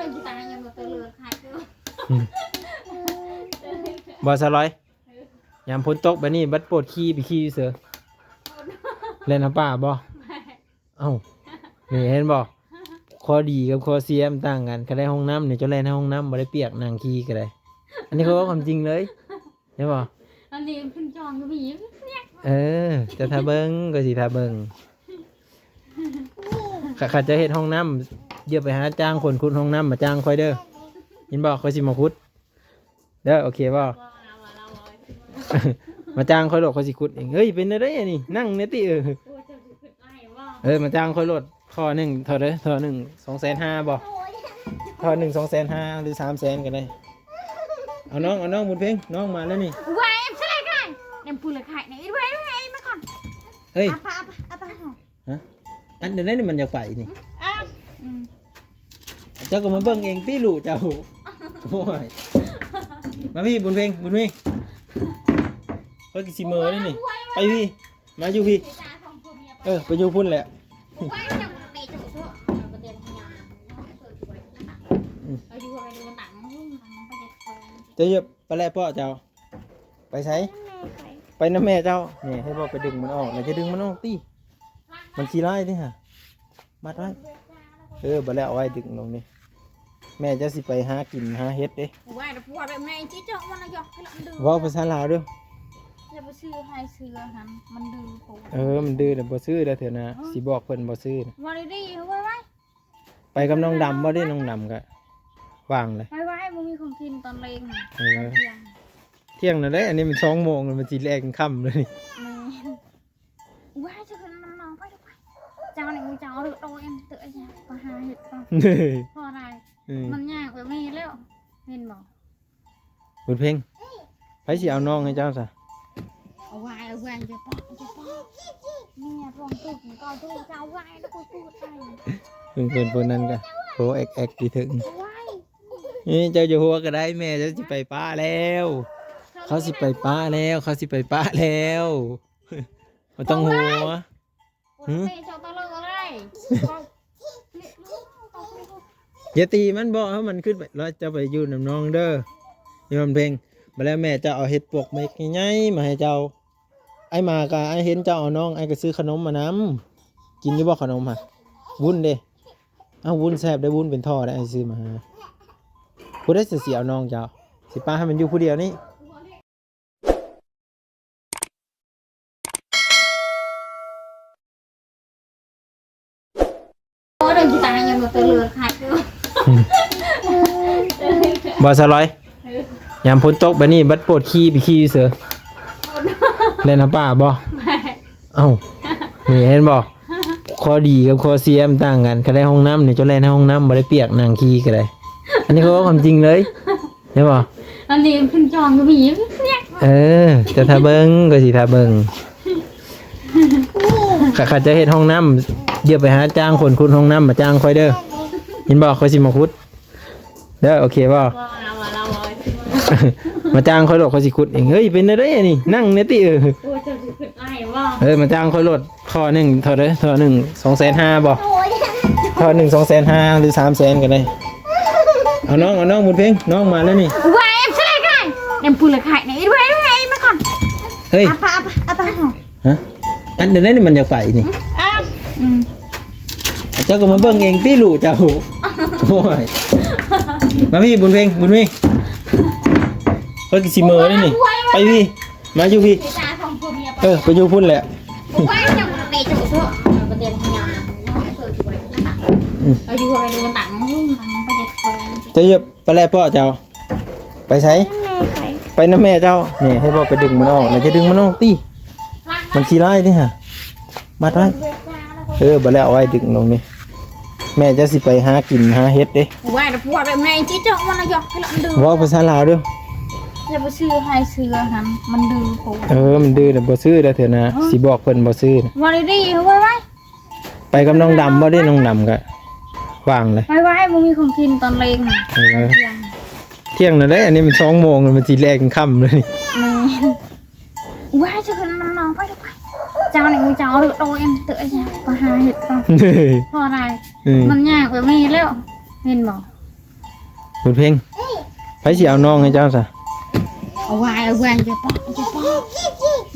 ดินกีตาร์ยังมาเตลือขายด้วย บ่สลอยยามพ้นตกแบบนี้บัดปวดขี้ไปขี้เสือเล่นน้ำป่าบ่เอ้านี่เห็นบ่ข้อดีกับข้อเสียมันต่างกันก็ได้ห้องน้ำเนี่ยจะเล่นในห้องน้ำบ่ได้เปียกนางขี้ก็ได้อันนี้เขาว่าความจริงเลยเห็นบ่อันนี้ขึ้นจองก็มีจะทาเบิ้งก็สิทาเบิ้งข้าจะเฮ็ดห้องน้ำเดี๋ยวไปหาจ้างคนขุดห้องน้ำมาจ้างค่อยเด้อยินบอกค่อยสิมาขุดเด้อโอเคบ่มาจ้างค่อยโหลดค่อยสิขุดเองเฮ้ยเป็นอะไรนี่นั่งเนี่ยติมาจ้างค่อยโหลดข้อหนึ่งเท่าไรเท่าหนึ่ง250,000บ่ข้อหนึ่ง250,000หรือ300,000กันได้เอาน้องบุญเพ่งน้องมาแล้วนี่ว้ายใช่ไรกันยังพูดเลยขายไหนไว้มาก่อนเฮ้ยอาหอฮะอันเดี๋ยวนี้มันอยากไปนี่เจ้าก็มาเบิ่งเองพี่ลูกเจ้าโอ้ยมาพี่บุญเพ่งเขากินซีเมอร์นี่ไปพี่มาอยู่พี่ไปอยู่พุ่นแหละจะเยอะไปแล้วพ่อเจ้าไปใช้ไปน้ำแม่เจ้าเนี่ยให้พ่อไปดึงมันออกจะดึงมันออกตีมันขี้ไล่ดิฮะมัดไว้ไปแล้วเอาไว้ดึงลงนี่แม่จะสิไปหากินหาเฮ็ดเด้ว่าแต่ผัวแบบไหนที่เจ้ามันยอกให้เราดื้อว่าภาษาลาวด้วยอย่าไปซื้อให้ซื้อหันมันดื้อมันดื้อแต่บ่ซื้อได้เถอะนะสิบอกเพิ่นบ่ซื้อว่าดีไว้ไปกับน้องดำบ่ได้น้องดำก็วางเลยไว้มึงมีของกินตอนเล็กเที่ยงนะได้อันนี้มัน2 โมงมันสิแลกค่ำเลยว่าจะขึ้นมันนอนไปเจ้าเนี่ยมึงเจ้าหรือโดนเตะจ้ะก็หาเห็ดก่อนพออะไรมันยากแบบนี้แล้วเห็นบอกบุญเพ่งไปสิเอาน้องให้เจ้าซะเอาไว้จะปอกเนี่ยรวมตุ่มก็ตุ่มเจ้าไว้แล้วก็พูดไปเพิ่นพวกนั้นก็โหเอ็กดีถึงนี่เจ้าอยู่หัวก็ได้แม่เจ้าสิไปป้าแล้วเขาสิไปป้าแล้วไม่ต้องหัวอย่าตีมันบอกให้มันขึ้นไปแล้วจะไปอยู่น้ำน้องเด้อยอมเพลงมาแล้วแม่จะเอาเห็ดปวกเม็ดง่ายๆมาให้เจ้าไอ้มากะไอ้เห็นเจ้าเอาน้องไอ้ก็ซื้อขนมมาน้ำกินอยู่บ่ขนมฮะวุ้นเด้วุ้นแซ่บได้วุ้นเป็นท่อได้ไอ้ซื้อมาผู้ได้เสียเอาน้องเจ้าสิป้าให้มันอยู่ผู้เดียวนี่เดินกีตาร์ยังมาเตลือขายด้วยบ่สลอยยามพ้นตกแบบนี้บัดปวดขี้ไปขี้เสือเล่นน้ำป่าบ่เอ้านี่เห็นบ่ข้อดีกับข้อเสียมันต่างกันก็ได้ห้องน้ำเนี่ยจะเล่นในห้องน้ำบ่ได้เปียกนางขี้ก็ได้อันนี้เขาว่าความจริงเลยเห็นบ่อันนี้ขึ้นจองก็มีจะทาเบิ้งก็สิทาเบิ้งข้าจะเฮ็ดห้องน้ำเดี๋ยวไปหาจ้างคนขุดห้องน้ำมาจ้างค่อยเด้อยินบอกค่อยสิมาขุดเด้อโอเคบ่มาจ้างค่อยโหลดค่อยสิขุดเองเฮ้ยเป็นอะไรนี่นั่งเนี่ยติมาจ้างค่อยโหลดข้อหนึ่งเท่าไรเท่าหนึ่ง250,000บ่ข้อหนึ่ง250,000หรือ300,000กันได้เอาน้องบุญเพ่งน้องมาแล้วนี่ว้ายใช่ไรกันยังพูดเลยขายไหนไว้มาก่อนเฮ้ยอาหอฮะอันเดี๋ยวนี้มันอยากไปนี่เจ้าก็มาเบิ่งเองพี่ลูกเจ้าโอ้ยมาพี่บุญเพ่งเขากินซีเมอร์นี่ไปพี่มาอยู่พี่ไปอยู่พุ่นแหละจะเยอะไปแล้วพ่อเจ้าไปใช้ไปน้ำแม่เจ้าเนี่ยให้พ่อไปดึงมันออกจะดึงมันออกตีมันขี้ไล่ดิฮะมัดไว้ไปแล้วเอาไว้ดึงลงนี่แม่จะสิไปหากินหาเฮ็ดเด้ว่าแต่ผัวแบบไหนที่เจ้ามันยอกให้เราดื้อว่าภาษาลาวด้วยอย่าไปซื้อให้ซื้อหันมันดื้อมันดื้อแต่บ่ซื้อได้เถอะนะสิบอกเพิ่นบ่ซื้อว่าดีไว้ไปกับน้องดำบ่ได้น้องดำก็วางเลยไว้มึงมีของกินตอนเล็กเที่ยงนะได้อันนี้มัน2 โมงมันสิแลกค่ำเลยว่าจะขึ้นมันนอนไปเจ้าเนี่ยมึงเจ้าหรือโดนเตะจ้ะก็หาเห็ดก่อนพออะไรมันยากแบบนี้แล้วเห็นบอก บุญเพ่งไปสิเอาน้องให้เจ้าซะ เอาไว้จะป้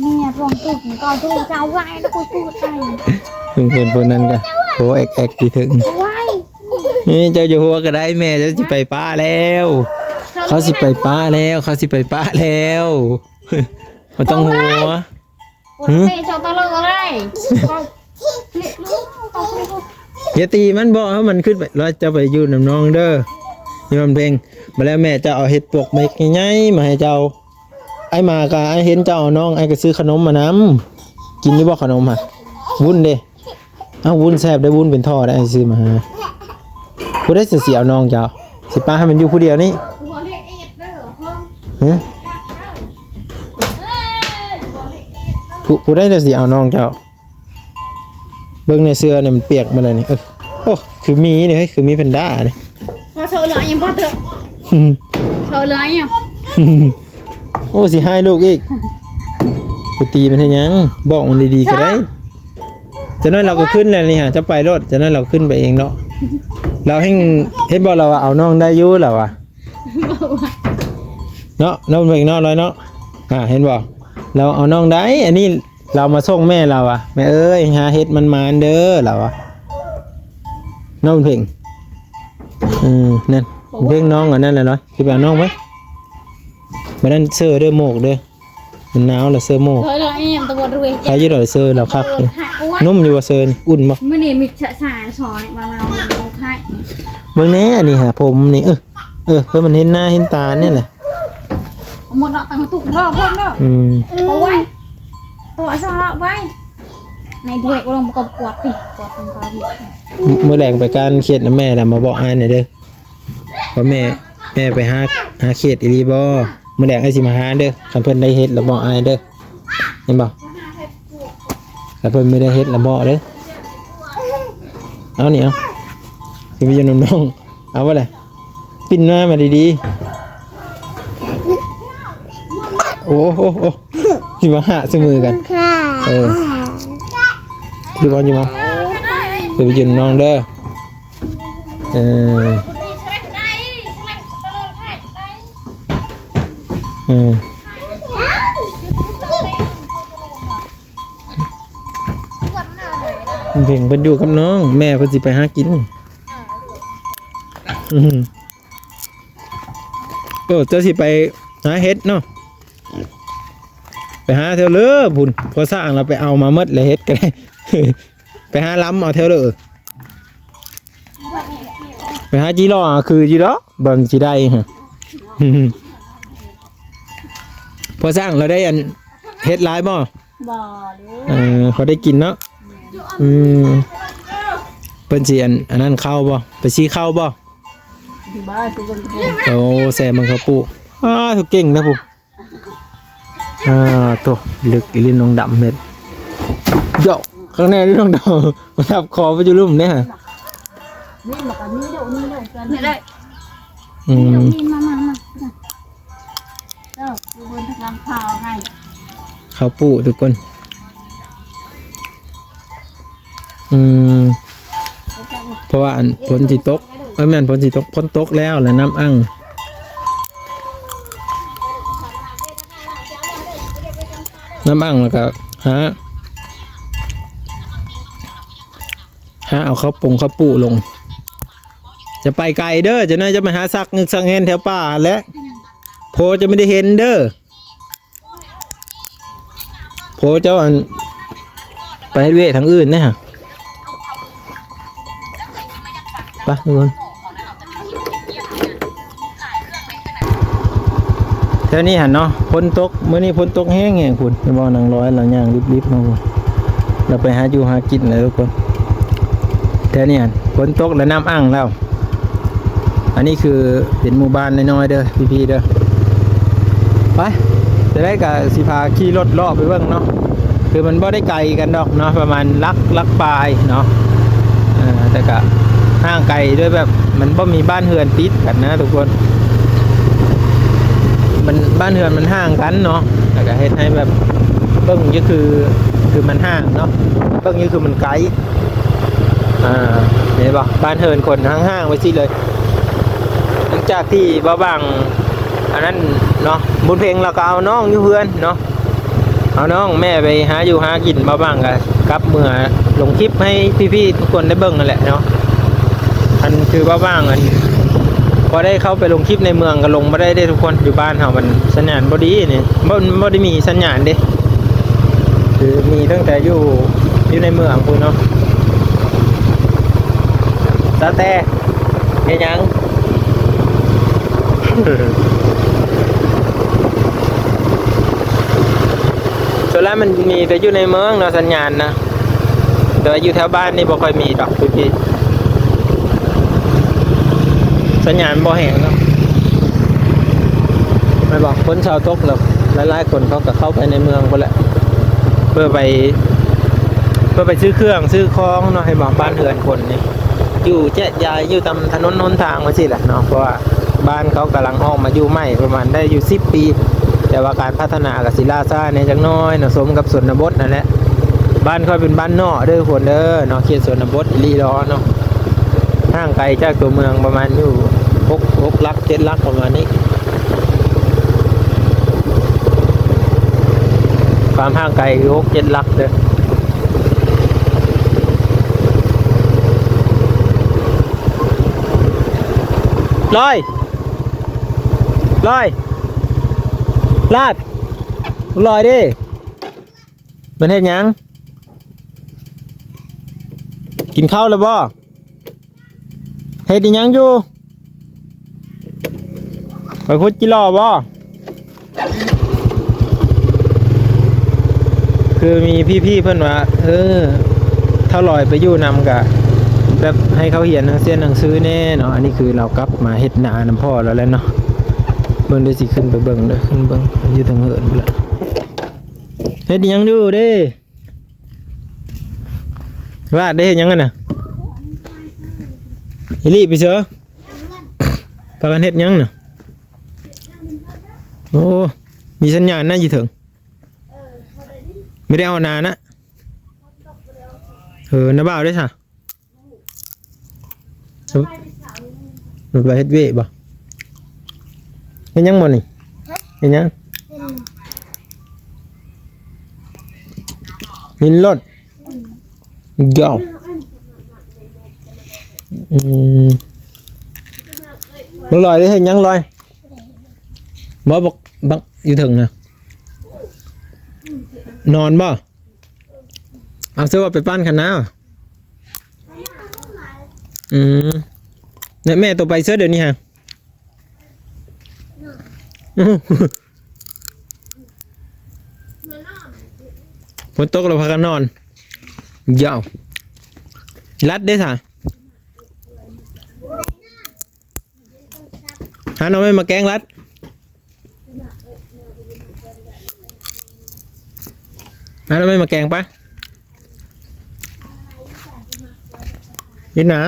เนี่ยรองตุกก่อนตุกจะเอาไว้แล้วกูตุกใจ ถึงคนคนนั้นก็โหแอกดีถึง เอาไว้ นี่เจ้าอยู่หัวก็ได้แม่เจ้าสิไปป้าแล้ว เขาสิไปป้าแล้วเขาสิไปป้าแล้วบ่ต้องหัว ปวดเตะเจ้าตะลึงอะไรก็เละลูกเอาไปลูก อย่าตีมันบอกให้มันขึ้นไปแล้วจะไปอยู่น้ำน้องเด้อนี่มันเพลงมาแล้วแม่จะเอาเห็ดปวกเม็ดง่ายๆมาให้เจ้าไอ้มาก็ไอ้เห็นเจ้าเอาน้องไอ้ก็ซื้อขนมมานำกินนี่บ่ขนมฮะวุ้นเด้เอาวุ้นแซ่บได้วุ้นเป็นท่อได้ไอ้ซื้อมาหาผู้ได้เสียเอาน้องเจ้าสิป้าให้มันอยู่ผู้เดียวนี่ หัวเละเอ็ดเด้อเพิ่ง ฮะผู้ได้จะเสียเอาน้องเจ้าเบิ่งในเสื้อเนี่ยมันเปียกมาเลยนี่โอ้คือมีนี่เฮ้ยคือมีแพนด้านี่ พอโชว์เหลือยังพอเถอะโชว์เหลือยัง โอ้สิให้ลูกอีกไปตีมันให้ยังบอกมันดีๆก็ได้จะนั้นเราก็ขึ้นแล้วนี่ฮะจะไปรถจะนั้นเราขึ้นไปเองเนาะเราให้เห็นบอกเราว่าเอาน้องได้อยุ่เราอะเนาะน้องเองเนาะร้อยเนาะเห็นบอกเราเอาน้องได้อันนี้เรามาส่งแม่เราอะแม่เอ้ยหาเฮ็ดมันมานเด้อเราอะน้องเพ่งนั่นเพ่งน้องอันนั้นแหละเนาะคือแบบน้องไหมมันนั่นเสื้อเด้อโมกเด้อมันหนาวแล้วเสื้อโมก เฮ้ยเราเอ็มตะวันรวย ใครยืดหน่อยเสื้อเราครับนุ่มอยู่ว่าเสื้อนี่อุ่นบ่ มื่อนี้มีสายสอนมาเราเอาไข่ เบิ่งแน่นี่ฮะผมนี่เพื่อมันเห็นหน้าเห็นตาเนี่ยแหละ หมดเนาะตั้งตุกรอบเพิ่มเนาะเอาไว้ตัวสละไว้ในด้วยก็ลงประกอบกวาดปิดกวาดเป็นกวาดปิด เมื่อแรงไปการเขียดนะแม่น่ะมาบอกอ้ายหน่อยเด้อว่าแม่ไปหาเขียดอีหลีบ่เมื่อแรงไอ้สิมาหาเด้อคันเพิ่นได้เฮ็ดแล้วบอกอ้ายเด้อเห็นบ่คันเพิ่นไม่ได้เฮ็ดแล้วบอกเด้อเอานี่เอาสิไปอยู่น้องๆเอาบ่ล่ะปิ้นหน้ามาดีๆโอ้โหสิมาหาซื้อมือกันดูบอลอยู่มั้งเดี๋ยวไปยืนน้องเด้อเพ่งเพิ่นอยู่กับน้องแม่เพิ่นสิไปหากินโอ้เจ้าสิไปหาเฮ็ดเนาะไปหาเท่าเลือพุ่นพอสร้างเราไปเอามาเมดเลยเฮ็ดกันไปหาล้ำเอาเท่าเลือไปหาจีรอคือจีรอเบิ่งจีได้ฮะพอสร้างเราได้อันเฮ็ดหลายบ่ บ่เลย เขาได้กินเนาะเพิ่นสิอันนั้นเข้าบ่ไปชี้เข้าบ่โอ้แซ่มันเขาปูถูกเก่งนะปูตัวลึกอีลิ้นน้องดำเม็ดเจาะข้างในลิ้นน้องดำมันทับคอไปอยู่ลุ่มเนี่ยฮะ นี่บอกว่านี่เดี๋ยวกันนี่ได้นี่มาเจ้าดูบนทางข่าวให้ เขาปูทุกคนเพราะว่าฝนสิตกแม่นฝนสิตกฝนตกแล้วแล้วน้ำอั้งแล้วก็หาเอาข้าวปูลงจะไปไกลเด้อจะน่าจะมาหาซักเงึกสังเห็นแถวป่าและโพจะไม่ได้เห็นเด้อโพเจ้าไปให้เวททางอื่นนะฮะไปทุกคนแค่นี้หันเนาะฝนตกเมื่อนี้ฝนตกแห้งคุณไปบอกนางร้อยเราย่างรีบๆมาเราไปหาอยู่หากินเลยทุกคนแค่นี้หันฝนตกแล้วน้ำอ่างแล้วอันนี้คือเป็นหมู่บ้านน้อยๆเด้อพี่ๆเด้อไปจะได้กับสิพาขี่รถเลาะไปเบิ่งเนาะคือมันบ่ได้ไกลกันดอกเนาะประมาณลักปลายเนาะแต่ก็ห่างไกลด้วยแบบมันบ่มีบ้านเฮือนติดกันนะทุกคนมันบ้านเฮือนมันห่างกันเนาะแต่ก็เฮ็ดให้แบบเบิ่งก็คือมันห่างเนาะเบิ่งก็คือมันไกลเห็นป่ะบ้านเฮือนคนห่างๆไว้สิเลยหลังใจ จากที่บ่บางอันนั้นเนาะบุญเพลงเราก็เอาน้องอยู่เพื่อนเนาะเอาน้องแม่ไปหาอยู่หากินบ่บางกันกับเมื่อลงคลิปให้พี่ๆทุกคนได้เบิ่งนั่นแหละเนาะอันคือบ่บางอันพอได้เข้าไปลงคลิปในเมืองก็ลงมาได้ทุกคนอยู่บ้านเฮามันสัญญาณบ่ดีนี่บ่ได้มีสัญญาณเด้คือมีตั้งแต่อยู่ในเมืองพุ่นเนาะตาแต่เฮ็ดหยัง ส่วนแรกมันมีแต่อยู่ในเมืองเนาะสัญญาณนะแต่ว่าอยู่แถวบ้านนี่บ่ค่อยมีดอกพี่สัญญาณบ่แห้งเนาะไม่บอกคนชาวตกหรอกหลายๆคนเขาก็เข้าไปในเมืองคนแหละเพื่อไปซื้อเครื่องซื้อของเนาะให้บอกบ้านเรือนคนนี่อยู่แจ๊ะยายอยู่ตามถนนหนทางมาสิแหละเนาะเพราะว่าบ้านเขากำลังออกมาอยู่ใหม่ประมาณได้อยู่10 ปีแต่ว่าการพัฒนากับศิลาซ่าเนี่ยจังน้อยเนาะสมกับชนบทนั่นแหละบ้านเขาเป็นบ้านนอกเด้อคนเด้อเนาะเขตชนบทลีรอเนาะห่างไกลจากตัวเมืองประมาณอยู่6 ลัก 7 ลักประมาณนี้ความห่างไกลคือ6-7 ลักเด้อลอยลาดลอยดิเป็นเฮ็ดหยังกินข้าวแล้วบ่เฮ็ดอีหยังอยู่ไปคุดจิรอบ่คือมีพี่ๆเพิ่นว่าถ้าลอยไปอยู่นำกะแบบให้เขาเขียนเส้นหนังสือแน่เนาะอันนี้คือเรากลับมาเฮ็ดนาน้ำพ่อแล้วแหละเนาะเบิ่งได้สิขึ้นไปเบิ่งเด้อขึ้นเบิ่งอยู่ทางเหินพุ่นละเฮ็ดหยังอยู่เด้ว่าได้เฮ็ดหยังกันน่ะอีหลีไปเสือพากันเฮ็ดหยังน่ะโอ้มีสัญญาณนะอยู่ถึงไม่ได้เอานานนะน้าบ่าวได้ค่ะรถไปเฮ็ดเวะบ่เฮ็ดหยังบ่นี่เฮ็ดหยังมินรถยาวบ่ลอยได้เฮ็ดหยังลอยบ่บอกบักอยู่ถึงน่ะนอนบ่เอาเสื้อไปปั้นคันน้าเนี่ยแม่ตัวไปเสื้อเดี๋ยวนี้ฮะฝนตกเราพากันนอนยาวรัดได้สะหาน้องไม่มาแกงรัดหาน้องไม่มาแกงปะยินนะ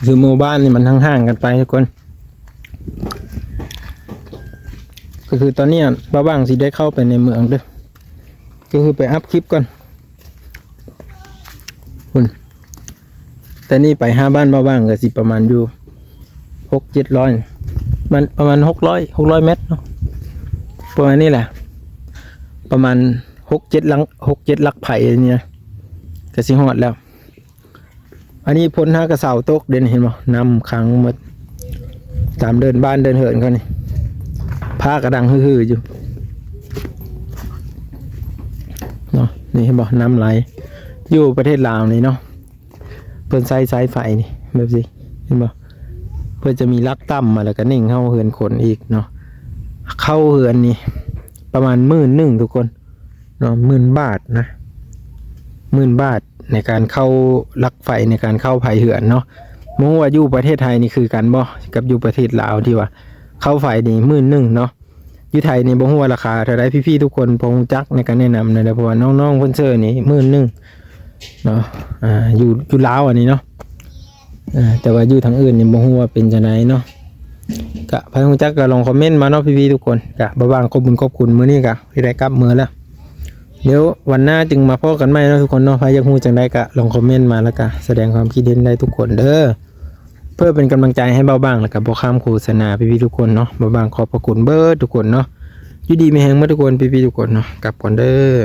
คือหมู่บ้านนี่มันห่างๆกันไปทุกคนก็คือตอนนี้บ้าบ้างสิได้เข้าไปในเมืองด้วยก็คือไปอัพคลิปก่อนคุณแต่นี่ไป5 บ้านบ้าบ้างก็สิประมาณอยู่600-700มันประมาณ600 เมตรเนาะประมาณนี้แหละประมาณ6-7 ลักไผ่เนี่ยก็สิฮอดแล้วอันนี้พ้นหากระเสาตกเด่นเห็นบ่น้ำขังหมดตามเดินบ้านเดินเหินเขานี่ผ้ากระดังฮือๆอยู่เนาะนี่เห็นบ่น้ำไหลอยู่ประเทศลาวนี่เนาะเพิ่นใส่สายไฟนี่แบบสิเห็นบ่เพื่อจะมีลักต่ำมาแล้วก็นิ่งเข้าเหินขนอีกเนาะเข้าเหินนี่ประมาณ11,000ทุกคนเนาะ10,000 บาทนะ10,000 บาทในการเข้าลักไฟในการเข้าไผ่เหือนเนาะมองว่าอยู่ประเทศไทยนี่คือกันบ่กับอยู่ประเทศลาวที่ว่าเข้าไฟนี่11,000เนาะอยู่ไทยนี่บ่ฮู้ว่าราคาเท่าใดพี่ๆทุกคนคงจักในการแนะนำนะเพราะว่าน้องๆเพิ่นเซิร์นี่11,000เนาะอยู่ลาวอันนี้เนาะแต่ว่าอยู่ทางอื่นนี่บ่ฮู้ว่าเป็นจังไดเนาะ กะพายงจักก็ลองคอมเมนต์มาเนาะพี่ๆทุกคนกะบ่ว่างขอบคุณมื้อนี้กะที่ได้กลับมื้อแล้วเดี๋ยววันหน้าจึงมาพบกันใหม่เนาะทุกคนเนาะใครอยากฮู้จังไดก็ลองคอมเมนต์มาแล้วก็แสดงความคิดเห็นได้ทุกคนเด้อเพื่อเป็นกำลังใจให้เบาบางแล้วก็บ่ข้ามโฆษณาพี่ๆทุกคนเนาะเบาบางขอบพระคุณเบิดทุกคนเนาะอยู่ดีมีแฮงหมดทุกคนพี่ๆทุกคนเนาะกลับก่อนเด้อ